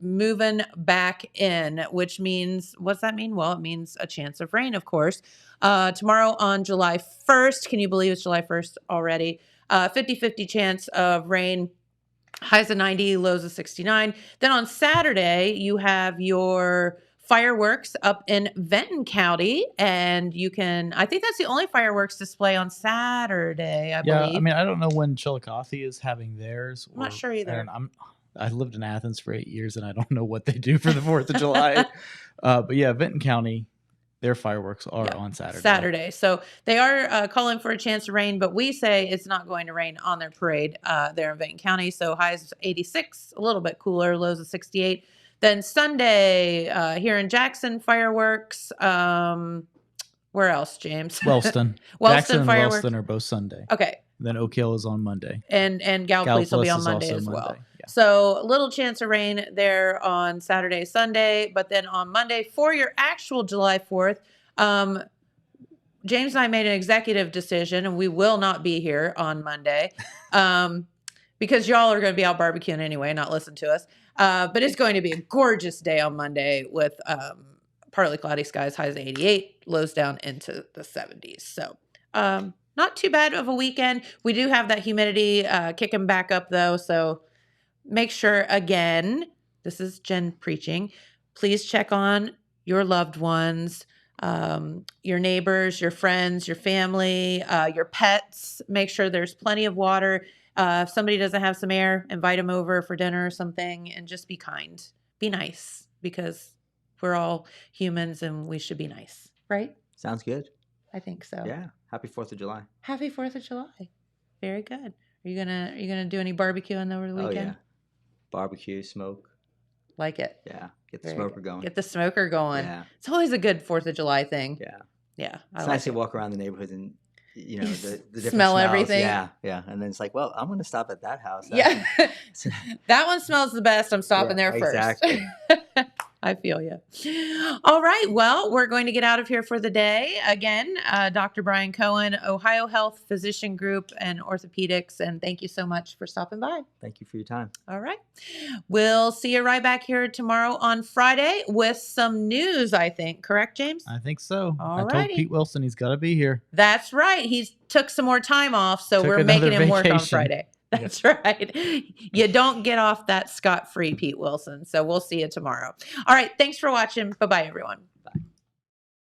moving back in, which means, what's that mean? Well, it means a chance of rain, of course. Tomorrow on July 1st, can you believe it's July 1st already? 50-50 chance of rain. Highs of 90, lows of 69. Then on Saturday, you have your fireworks up in Benton County, and I think that's the only fireworks display on Saturday, I believe. Yeah, I mean, I don't know when Chillicothe is having theirs. I'm not sure either. I lived in Athens for 8 years, and I don't know what they do for the 4th of July. But yeah, Benton County, their fireworks are on Saturday. So they are calling for a chance of rain, but we say it's not going to rain on their parade there in Benton County. So highs 86, a little bit cooler, lows of 68. Then Sunday here in Jackson, fireworks. Where else, James? Wellston. Jackson and fireworks. Wellston are both Sunday. Okay. Then Oak Hill is on Monday. And Gallipolis will be on Monday as well. Yeah. So a little chance of rain there on Saturday, Sunday. But then on Monday, for your actual July 4th, James and I made an executive decision, and we will not be here on Monday because y'all are going to be out barbecuing anyway, not listen to us. But it's going to be a gorgeous day on Monday with partly cloudy skies, highs 88, lows down into the 70s. So not too bad of a weekend. We do have that humidity kicking back up, though. So make sure, again, this is Jen preaching, please check on your loved ones, your neighbors, your friends, your family, your pets. Make sure there's plenty of water. If somebody doesn't have some air, invite them over for dinner or something, and just be kind. Be nice, because we're all humans and we should be nice, right? Sounds good. I think so. Yeah. Happy 4th of July. Happy 4th of July. Very good. Are you gonna do any barbecuing over the weekend? Oh, yeah. Barbecue, smoke. Like it. Yeah. Get the Very smoker good. going. Get the smoker going. Yeah. It's always a good 4th of July thing. Yeah. Yeah. It's nice to walk around the neighborhood and the different smell smells. everything. Yeah, yeah. And then it's like, well, I'm going to stop at that house. Yeah. That one smells the best. I'm stopping there first. Exactly. I feel you. All right. Well, we're going to get out of here for the day. Again, Dr. Brian Cohen, Ohio Health Physician Group and Orthopedics. And thank you so much for stopping by. Thank you for your time. All right. We'll see you right back here tomorrow on Friday with some news, I think. Correct, James? I think so. All I told righty. Pete Wilson he's got to be here. That's right. He took some more time off, so Took we're making another him work on vacation. Friday. That's right. You don't get off that scot-free, Pete Wilson. So we'll see you tomorrow. All right. Thanks for watching. Bye-bye, everyone.